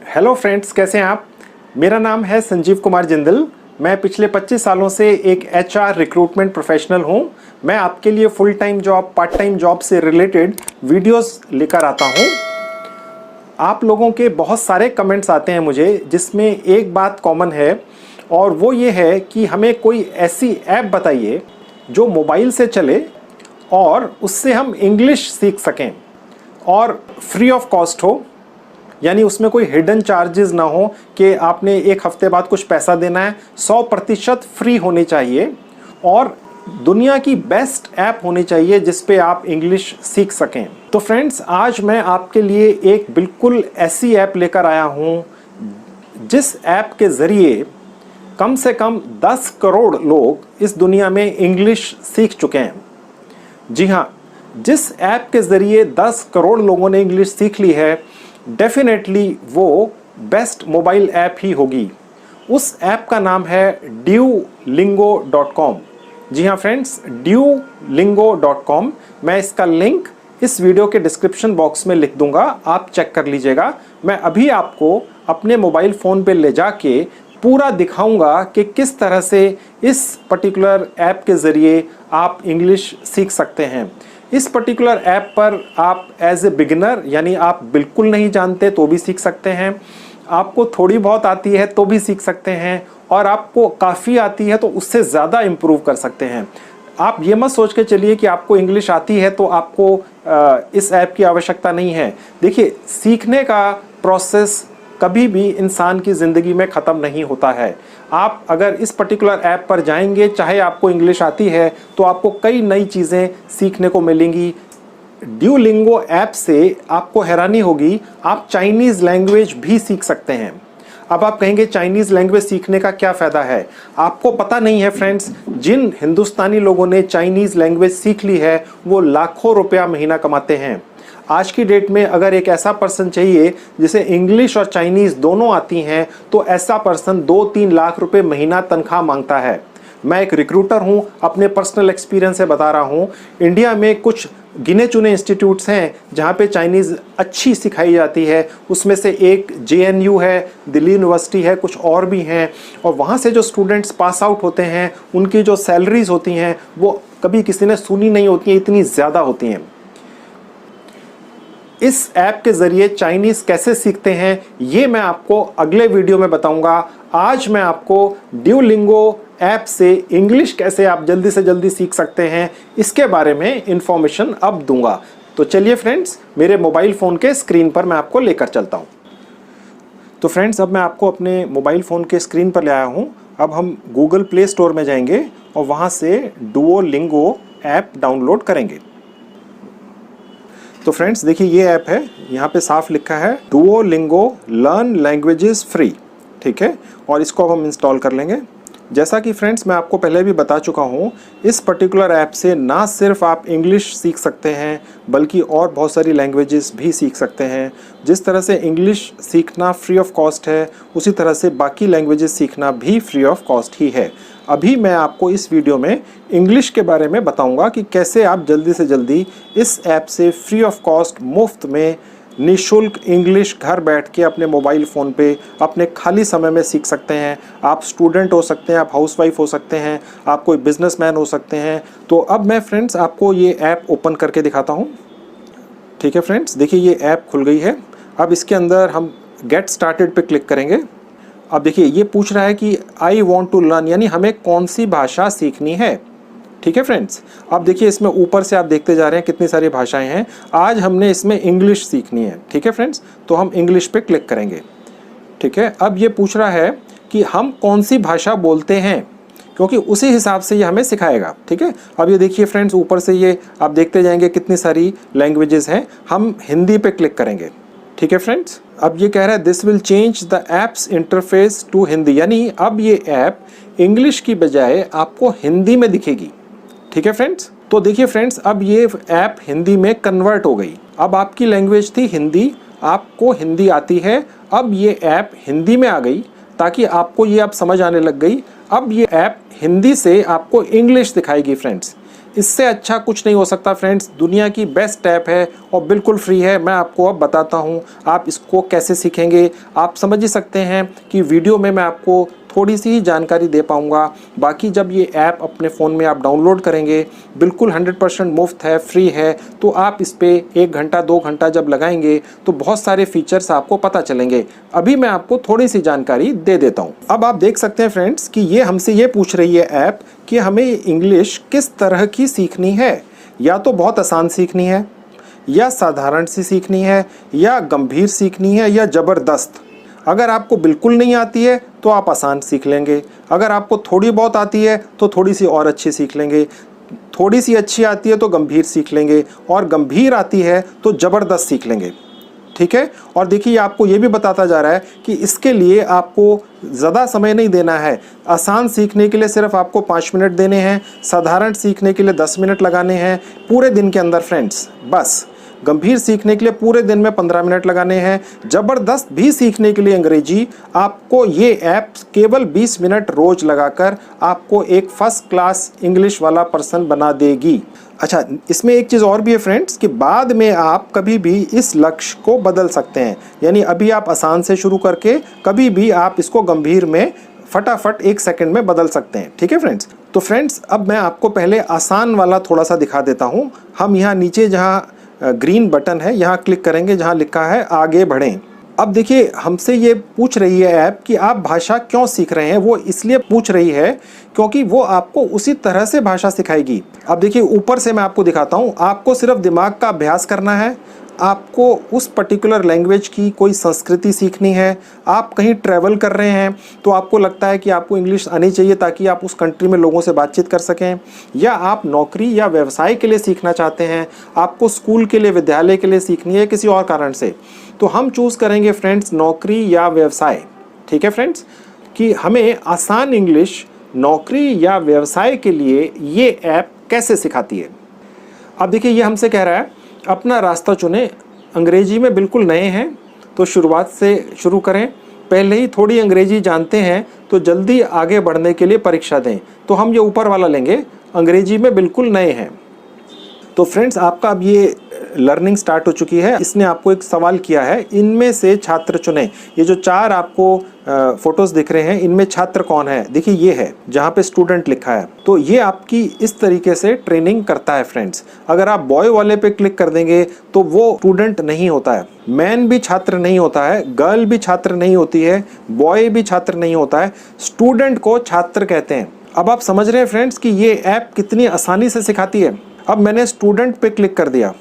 Hello friends, कैसे हैं आप। मेरा नाम है संजीव कुमार जिंदल। मैं पिछले 25 सालों से एक एचआर रिक्रूटमेंट प्रोफेशनल हूं। मैं आपके लिए full time job, part time job से रिलेटेड वीडियोस लेकर आता हूं। आप लोगों के बहुत सारे कमेंट्स आते हैं मुझे, जिसमें एक बात कॉमन है और वो ये है कि हमें कोई ऐसी ऐप बताइए जो मोबाइल से चले और उससे हम इंग्लिश सीख सकें और फ्री ऑफ कॉस्ट हो, यानी उसमें कोई हिडन चार्जेस ना हो कि आपने एक हफ्ते बाद कुछ पैसा देना है। 100% फ्री होनी चाहिए और दुनिया की बेस्ट ऐप होनी चाहिए जिस पे आप इंग्लिश सीख सकें। तो फ्रेंड्स, आज मैं आपके लिए एक बिल्कुल ऐसी ऐप लेकर आया हूँ जिस ऐप के ज़रिए कम से कम 10 करोड़ लोग इस दुनिया में इंग्लिश सीख चुके हैं। जी हाँ, जिस ऐप के ज़रिए 10 करोड़ लोगों ने इंग्लिश सीख ली है, डेफिनेटली वो बेस्ट मोबाइल ऐप ही होगी। उस ऐप का नाम है duolingo.com। जी हाँ फ्रेंड्स, duolingo.com। मैं इसका लिंक इस वीडियो के डिस्क्रिप्शन बॉक्स में लिख दूंगा, आप चेक कर लीजिएगा। मैं अभी आपको अपने मोबाइल फ़ोन पे ले जाके पूरा दिखाऊंगा कि किस तरह से इस पर्टिकुलर ऐप के ज़रिए आप इंग्लिश सीख सकते हैं। इस पर्टिकुलर ऐप पर आप एज ए बिगिनर, यानी आप बिल्कुल नहीं जानते तो भी सीख सकते हैं, आपको थोड़ी बहुत आती है तो भी सीख सकते हैं, और आपको काफ़ी आती है तो उससे ज़्यादा इम्प्रूव कर सकते हैं। आप ये मत सोच के चलिए कि आपको इंग्लिश आती है तो आपको इस ऐप की आवश्यकता नहीं है। देखिए, सीखने का प्रोसेस कभी भी इंसान की ज़िंदगी में ख़त्म नहीं होता है। आप अगर इस पर्टिकुलर ऐप पर जाएंगे, चाहे आपको इंग्लिश आती है, तो आपको कई नई चीज़ें सीखने को मिलेंगी। ड्यूलिंगो ऐप से आपको हैरानी होगी, आप चाइनीज़ लैंग्वेज भी सीख सकते हैं। अब आप कहेंगे चाइनीज़ लैंग्वेज सीखने का क्या फ़ायदा है। आपको पता नहीं है फ्रेंड्स, जिन हिंदुस्तानी लोगों ने चाइनीज़ लैंग्वेज सीख ली है वो लाखों रुपया महीना कमाते हैं। आज की डेट में अगर एक ऐसा पर्सन चाहिए जिसे इंग्लिश और चाइनीज़ दोनों आती हैं, तो ऐसा पर्सन 2-3 लाख रुपए महीना तनख्वाह मांगता है। मैं एक रिक्रूटर हूं, अपने पर्सनल एक्सपीरियंस से बता रहा हूं। इंडिया में कुछ गिने चुने इंस्टीट्यूट्स हैं जहां पे चाइनीज़ अच्छी सिखाई जाती है। उसमें से एक JNU है, दिल्ली यूनिवर्सिटी है, कुछ और भी हैं। और वहां से जो स्टूडेंट्स पास आउट होते हैं, उनकी जो सैलरीज होती हैं वो कभी किसी ने सुनी नहीं होती हैं, इतनी ज़्यादा होती हैं। इस ऐप के ज़रिए चाइनीज़ कैसे सीखते हैं ये मैं आपको अगले वीडियो में बताऊंगा। आज मैं आपको ड्यूलिंगो ऐप से इंग्लिश कैसे आप जल्दी से जल्दी सीख सकते हैं इसके बारे में इंफॉर्मेशन अब दूंगा। तो चलिए फ्रेंड्स, मेरे मोबाइल फ़ोन के स्क्रीन पर मैं आपको लेकर चलता हूं। तो फ्रेंड्स, अब मैं आपको अपने मोबाइल फ़ोन के स्क्रीन पर ले आया हूं। अब हम गूगल प्ले स्टोर में जाएंगे और वहां से डुओलिंगो ऐप डाउनलोड करेंगे। तो फ्रेंड्स देखिए, ये ऐप है, यहाँ पे साफ लिखा है डुओलिंगो लर्न लैंग्वेजेस फ्री, ठीक है। और इसको अब हम इंस्टॉल कर लेंगे। जैसा कि फ्रेंड्स मैं आपको पहले भी बता चुका हूँ, इस पर्टिकुलर ऐप से ना सिर्फ आप इंग्लिश सीख सकते हैं बल्कि और बहुत सारी लैंग्वेजेस भी सीख सकते हैं। जिस तरह से इंग्लिश सीखना फ्री ऑफ कॉस्ट है, उसी तरह से बाकी लैंग्वेजेस सीखना भी फ्री ऑफ कॉस्ट ही है। अभी मैं आपको इस वीडियो में इंग्लिश के बारे में बताऊंगा कि कैसे आप जल्दी से जल्दी इस ऐप से फ्री ऑफ कॉस्ट, मुफ्त में, निःशुल्क इंग्लिश घर बैठ के अपने मोबाइल फ़ोन पे अपने खाली समय में सीख सकते हैं। आप स्टूडेंट हो सकते हैं, आप हाउसवाइफ हो सकते हैं, आप कोई बिजनेसमैन हो सकते हैं। तो अब मैं फ्रेंड्स आपको ये ऐप ओपन करके दिखाता हूँ। ठीक है फ्रेंड्स, देखिए ये ऐप खुल गई है। अब इसके अंदर हम गेट स्टार्टेड पे क्लिक करेंगे। अब देखिए ये पूछ रहा है कि आई वॉन्ट टू लर्न, यानी हमें कौन सी भाषा सीखनी है। ठीक है फ्रेंड्स, अब देखिए इसमें ऊपर से आप देखते जा रहे हैं कितनी सारी भाषाएं हैं। आज हमने इसमें इंग्लिश सीखनी है, ठीक है फ्रेंड्स, तो हम इंग्लिश पे क्लिक करेंगे। ठीक है, अब ये पूछ रहा है कि हम कौन सी भाषा बोलते हैं, क्योंकि उसी हिसाब से ये हमें सिखाएगा। ठीक है, अब ये देखिए फ्रेंड्स, ऊपर से ये आप देखते जाएंगे कितनी सारी लैंग्वेजेस हैं। हम हिंदी पे क्लिक करेंगे। ठीक है फ्रेंड्स, अब ये कह रहा है this will change the apps interface to Hindi, यानी अब ये ऐप इंग्लिश की बजाय आपको हिंदी में दिखेगी। ठीक है फ्रेंड्स, तो देखिए फ्रेंड्स, अब ये ऐप हिंदी में कन्वर्ट हो गई। अब आपकी लैंग्वेज थी हिंदी, आपको हिंदी आती है, अब ये ऐप हिंदी में आ गई ताकि आपको ये अब समझ आने लग गई। अब ये ऐप हिंदी से आपको इंग्लिश दिखाएगी फ्रेंड्स। इससे अच्छा कुछ नहीं हो सकता फ्रेंड्स। दुनिया की बेस्ट ऐप है और बिल्कुल फ्री है। मैं आपको अब बताता हूँ आप इसको कैसे सीखेंगे। आप समझ ही सकते हैं कि वीडियो में मैं आपको थोड़ी सी ही जानकारी दे पाऊँगा। बाकी जब ये ऐप अपने फ़ोन में आप डाउनलोड करेंगे, बिल्कुल 100% मुफ्त है, फ्री है, तो आप इस पर 1 घंटा 2 घंटा जब लगाएंगे तो बहुत सारे फीचर्स आपको पता चलेंगे। अभी मैं आपको थोड़ी सी जानकारी दे देता हूँ। अब आप देख सकते हैं फ्रेंड्स कि ये हमसे ये पूछ रही है ऐप कि हमें इंग्लिश किस तरह की सीखनी है। या तो बहुत आसान सीखनी है, या साधारण सी सीखनी है, या गंभीर सीखनी है, या ज़बरदस्त। अगर आपको बिल्कुल नहीं आती है तो आप आसान सीख लेंगे। अगर आपको थोड़ी बहुत आती है तो थोड़ी सी और अच्छी सीख लेंगे। थोड़ी सी अच्छी आती है तो गंभीर सीख लेंगे, और गंभीर आती है तो ज़बरदस्त सीख लेंगे। ठीक है। और देखिए आपको ये भी बताता जा रहा है कि इसके लिए आपको ज़्यादा समय नहीं देना है। आसान सीखने के लिए सिर्फ आपको 5 मिनट देने हैं, साधारण सीखने के लिए 10 मिनट लगाने हैं पूरे दिन के अंदर फ्रेंड्स, बस। गंभीर सीखने के लिए पूरे दिन में 15 मिनट लगाने हैं। ज़बरदस्त भी सीखने के लिए अंग्रेजी आपको ये ऐप केवल 20 मिनट रोज़ लगाकर आपको एक फर्स्ट क्लास इंग्लिश वाला पर्सन बना देगी। अच्छा, इसमें एक चीज़ और भी है फ्रेंड्स कि बाद में आप कभी भी इस लक्ष्य को बदल सकते हैं। यानी अभी आप आसान से शुरू करके कभी भी आप इसको गंभीर में फटाफट 1 सेकंड में बदल सकते हैं। ठीक है फ्रेंड्स। तो फ्रेंड्स अब मैं आपको पहले आसान वाला थोड़ा सा दिखा देता हूँ। हम यहाँ नीचे जहाँ ग्रीन बटन है यहाँ क्लिक करेंगे जहाँ लिखा है आगे बढ़ें। अब देखिए हमसे ये पूछ रही है ऐप कि आप भाषा क्यों सीख रहे हैं। वो इसलिए पूछ रही है क्योंकि वो आपको उसी तरह से भाषा सिखाएगी। अब देखिए ऊपर से मैं आपको दिखाता हूँ। आपको सिर्फ दिमाग का अभ्यास करना है। आपको उस पर्टिकुलर लैंग्वेज की कोई संस्कृति सीखनी है। आप कहीं ट्रैवल कर रहे हैं तो आपको लगता है कि आपको इंग्लिश आनी चाहिए ताकि आप उस कंट्री में लोगों से बातचीत कर सकें, या आप नौकरी या व्यवसाय के लिए सीखना चाहते हैं, आपको स्कूल के लिए, विद्यालय के लिए सीखनी है किसी और कारण से, तो हम चूज़ करेंगे फ्रेंड्स नौकरी या व्यवसाय। ठीक है फ्रेंड्स, कि हमें आसान इंग्लिश नौकरी या व्यवसाय के लिए ये ऐप कैसे सिखाती है। अब देखिए ये हमसे कह रहा है अपना रास्ता चुनें। अंग्रेजी में बिल्कुल नए हैं तो शुरुआत से शुरू करें। पहले ही थोड़ी अंग्रेजी जानते हैं तो जल्दी आगे बढ़ने के लिए परीक्षा दें। तो हम ये ऊपर वाला लेंगे, अंग्रेजी में बिल्कुल नए हैं। तो फ्रेंड्स आपका अब ये लर्निंग स्टार्ट हो चुकी है। इसने आपको एक सवाल किया है, इनमें से छात्र चुनें। ये जो 4 आपको फोटोज दिख रहे हैं इनमें छात्र कौन है। देखिए ये है जहाँ पे स्टूडेंट लिखा है। तो ये आपकी इस तरीके से ट्रेनिंग करता है फ्रेंड्स। अगर आप बॉय वाले पे क्लिक कर देंगे तो वो स्टूडेंट नहीं होता है। मैन भी छात्र नहीं होता है, गर्ल भी छात्र नहीं होती है, बॉय भी छात्र नहीं होता है, स्टूडेंट को छात्र कहते हैं। अब आप समझ रहे हैं फ्रेंड्स कि ये ऐप कितनी आसानी से सिखाती है। अब मैंने स्टूडेंट पे क्लिक कर दिया।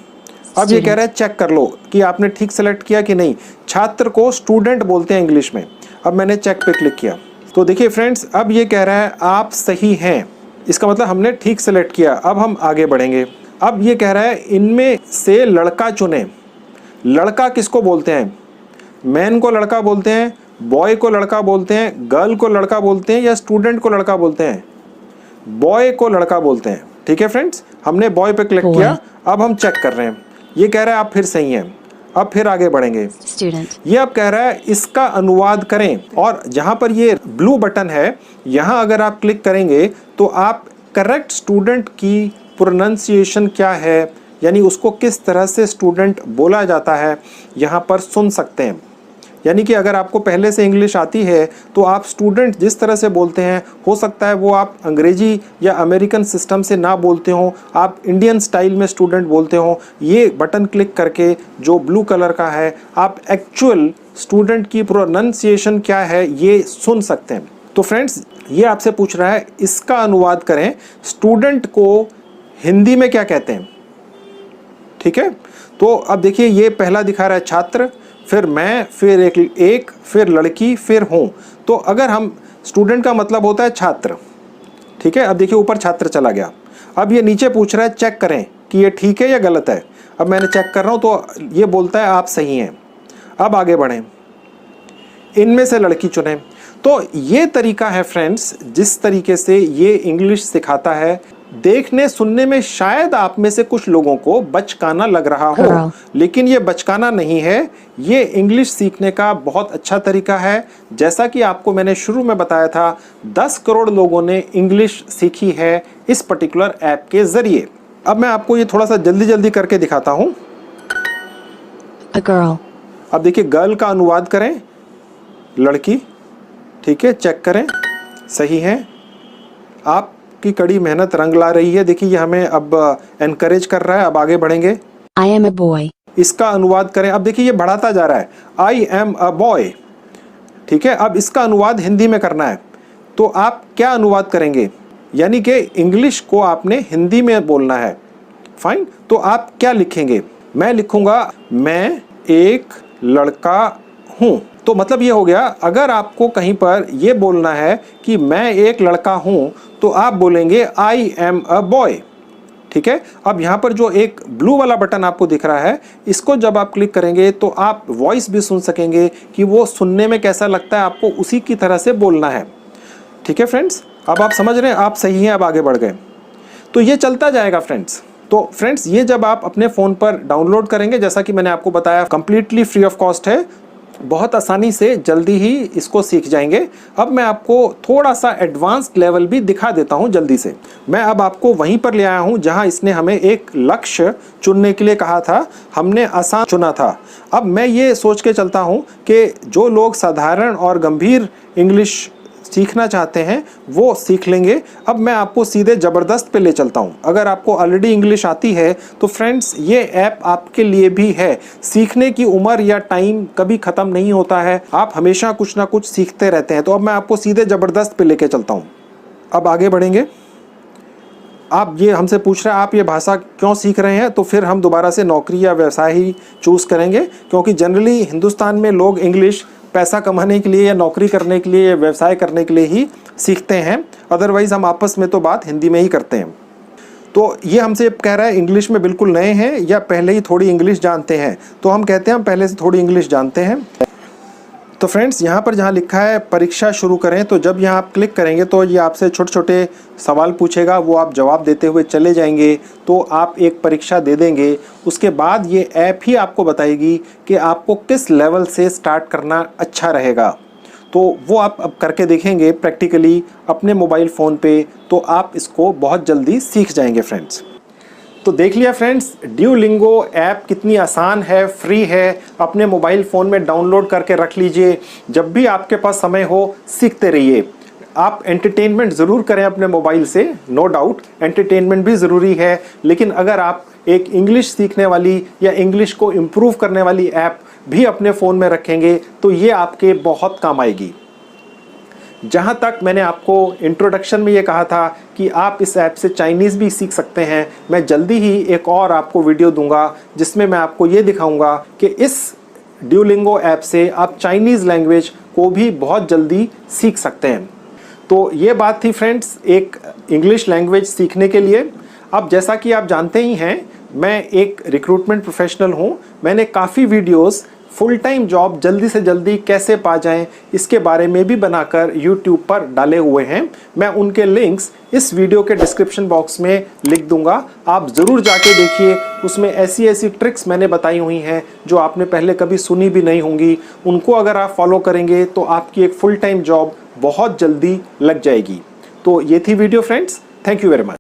अब ये कह रहा है चेक कर लो कि आपने ठीक सेलेक्ट किया कि नहीं। छात्र को स्टूडेंट बोलते हैं इंग्लिश में। अब मैंने चेक पे क्लिक किया तो देखिए फ्रेंड्स अब ये कह रहा है आप सही हैं। इसका मतलब हमने ठीक सेलेक्ट किया। अब हम आगे बढ़ेंगे। अब ये कह रहा है इनमें से लड़का चुने। लड़का किसको बोलते हैं? मैन को लड़का बोलते हैं, बॉय को लड़का बोलते हैं, गर्ल को लड़का बोलते हैं, या स्टूडेंट को लड़का बोलते हैं? बॉय को लड़का बोलते हैं। ठीक है फ्रेंड्स, हमने बॉय पे क्लिक किया। अब हम चेक कर रहे हैं। ये कह रहा है आप फिर सही हैं। अब फिर आगे बढ़ेंगे। स्टूडेंट ये अब कह रहा है इसका अनुवाद करें, और जहां पर ये ब्लू बटन है यहां अगर आप क्लिक करेंगे तो आप करेक्ट स्टूडेंट की प्रोनाउंसिएशन क्या है, यानी उसको किस तरह से स्टूडेंट बोला जाता है, यहां पर सुन सकते हैं। यानी कि अगर आपको पहले से इंग्लिश आती है तो आप स्टूडेंट जिस तरह से बोलते हैं, हो सकता है वो आप अंग्रेजी या अमेरिकन सिस्टम से ना बोलते हो, आप इंडियन स्टाइल में स्टूडेंट बोलते हो। ये बटन क्लिक करके जो ब्लू कलर का है आप एक्चुअल स्टूडेंट की प्रोनाउंसिएशन क्या है ये सुन सकते हैं। तो फ्रेंड्स ये आपसे पूछ रहा है इसका अनुवाद करें, स्टूडेंट को हिंदी में क्या कहते हैं। ठीक है, तो अब देखिए ये पहला दिखा रहा है छात्र, फिर मैं, फिर एक फिर लड़की, फिर हूँ। तो अगर हम स्टूडेंट का मतलब होता है छात्र। ठीक है, अब देखिए ऊपर छात्र चला गया। अब ये नीचे पूछ रहा है चेक करें कि ये ठीक है या गलत है। अब मैंने चेक कर रहा हूँ तो ये बोलता है आप सही हैं। अब आगे बढ़ें, इनमें से लड़की चुनें। तो ये तरीका है फ्रेंड्स जिस तरीके से ये इंग्लिश सिखाता है। देखने सुनने में शायद आप में से कुछ लोगों को बचकाना लग रहा हो, लेकिन ये बचकाना नहीं है। ये इंग्लिश सीखने का बहुत अच्छा तरीका है। जैसा कि आपको मैंने शुरू में बताया था 10 करोड़ लोगों ने इंग्लिश सीखी है इस पर्टिकुलर ऐप के ज़रिए। अब मैं आपको ये थोड़ा सा जल्दी जल्दी करके दिखाता हूँ। A girl. अब देखिए गर्ल का अनुवाद करें लड़की, ठीक है, चेक करें सही है। आपकी कड़ी मेहनत रंग ला रही है। देखिए ये हमें अब एनकरेज कर रहा है। अब आगे बढ़ेंगे। I am a boy. इसका अनुवाद करें। अब देखिए ये बढ़ाता जा रहा है, आई एम अ बॉय, ठीक है। अब इसका अनुवाद हिंदी में करना है, तो आप क्या अनुवाद करेंगे, यानी कि इंग्लिश को आपने हिंदी में बोलना है। फाइन, तो आप क्या लिखेंगे? मैं लिखूंगा मैं एक लड़का हूँ। तो मतलब ये हो गया, अगर आपको कहीं पर ये बोलना है कि मैं एक लड़का हूँ, तो आप बोलेंगे आई एम अ बॉय, ठीक है। अब यहाँ पर जो एक ब्लू वाला बटन आपको दिख रहा है, इसको जब आप क्लिक करेंगे तो आप वॉइस भी सुन सकेंगे कि वो सुनने में कैसा लगता है, आपको उसी की तरह से बोलना है, ठीक है फ्रेंड्स। अब आप समझ रहे हैं, आप सही हैं, अब आगे बढ़ गए। तो ये चलता जाएगा फ्रेंड्स। तो फ्रेंड्स ये जब आप अपने फ़ोन पर डाउनलोड करेंगे, जैसा कि मैंने आपको बताया कंप्लीटली फ्री ऑफ कॉस्ट है, बहुत आसानी से जल्दी ही इसको सीख जाएंगे। अब मैं आपको थोड़ा सा एडवांस्ड लेवल भी दिखा देता हूं जल्दी से। मैं अब आपको वहीं पर ले आया हूं जहां इसने हमें एक लक्ष्य चुनने के लिए कहा था, हमने आसान चुना था। अब मैं ये सोच के चलता हूं कि जो लोग साधारण और गंभीर इंग्लिश सीखना चाहते हैं वो सीख लेंगे। अब मैं आपको सीधे ज़बरदस्त पे ले चलता हूँ। अगर आपको ऑलरेडी इंग्लिश आती है तो फ्रेंड्स ये ऐप आपके लिए भी है। सीखने की उम्र या टाइम कभी ख़त्म नहीं होता है, आप हमेशा कुछ ना कुछ सीखते रहते हैं। तो अब मैं आपको सीधे ज़बरदस्त पे लेके चलता हूँ। अब आगे बढ़ेंगे। आप ये हमसे पूछ रहे हैं आप ये भाषा क्यों सीख रहे हैं, तो फिर हम दोबारा से नौकरी या व्यवसाय ही चूज़ करेंगे, क्योंकि जनरली हिंदुस्तान में लोग इंग्लिश पैसा कमाने के लिए या नौकरी करने के लिए या व्यवसाय करने के लिए ही सीखते हैं। अदरवाइज़ हम आपस में तो बात हिंदी में ही करते हैं। तो ये हमसे कह रहा है इंग्लिश में बिल्कुल नए हैं या पहले ही थोड़ी इंग्लिश जानते हैं, तो हम कहते हैं हम पहले से थोड़ी इंग्लिश जानते हैं। तो फ्रेंड्स यहाँ पर जहाँ लिखा है परीक्षा शुरू करें, तो जब यहाँ आप क्लिक करेंगे तो ये आपसे छोटे छोटे सवाल पूछेगा, वो आप जवाब देते हुए चले जाएंगे, तो आप एक परीक्षा दे देंगे। उसके बाद ये ऐप ही आपको बताएगी कि आपको किस लेवल से स्टार्ट करना अच्छा रहेगा। तो वो आप अब करके देखेंगे प्रैक्टिकली अपने मोबाइल फ़ोन पे, तो आप इसको बहुत जल्दी सीख जाएंगे फ्रेंड्स। तो देख लिया फ्रेंड्स, ड्यूलिंगो ऐप कितनी आसान है, फ्री है। अपने मोबाइल फ़ोन में डाउनलोड करके रख लीजिए, जब भी आपके पास समय हो सीखते रहिए। आप एंटरटेनमेंट ज़रूर करें अपने मोबाइल से, नो डाउट एंटरटेनमेंट भी ज़रूरी है, लेकिन अगर आप एक इंग्लिश सीखने वाली या इंग्लिश को इम्प्रूव करने वाली ऐप भी अपने फ़ोन में रखेंगे तो ये आपके बहुत काम आएगी। जहाँ तक मैंने आपको इंट्रोडक्शन में ये कहा था कि आप इस ऐप से चाइनीज़ भी सीख सकते हैं, मैं जल्दी ही एक और आपको वीडियो दूंगा जिसमें मैं आपको ये दिखाऊंगा कि इस ड्यूलिंगो ऐप से आप चाइनीज़ लैंग्वेज को भी बहुत जल्दी सीख सकते हैं। तो ये बात थी फ्रेंड्स एक इंग्लिश लैंग्वेज सीखने के लिए। अब जैसा कि आप जानते ही हैं, मैं एक रिक्रूटमेंट प्रोफेशनल हूँ। मैंने काफ़ी वीडियोस फुल टाइम जॉब जल्दी से जल्दी कैसे पा जाएं इसके बारे में भी बनाकर YouTube पर डाले हुए हैं। मैं उनके लिंक्स इस वीडियो के डिस्क्रिप्शन बॉक्स में लिख दूंगा, आप ज़रूर जाके देखिए। उसमें ऐसी ऐसी ट्रिक्स मैंने बताई हुई हैं जो आपने पहले कभी सुनी भी नहीं होंगी। उनको अगर आप फॉलो करेंगे तो आपकी एक फुल टाइम जॉब बहुत जल्दी लग जाएगी। तो ये थी video friends, thank you very much.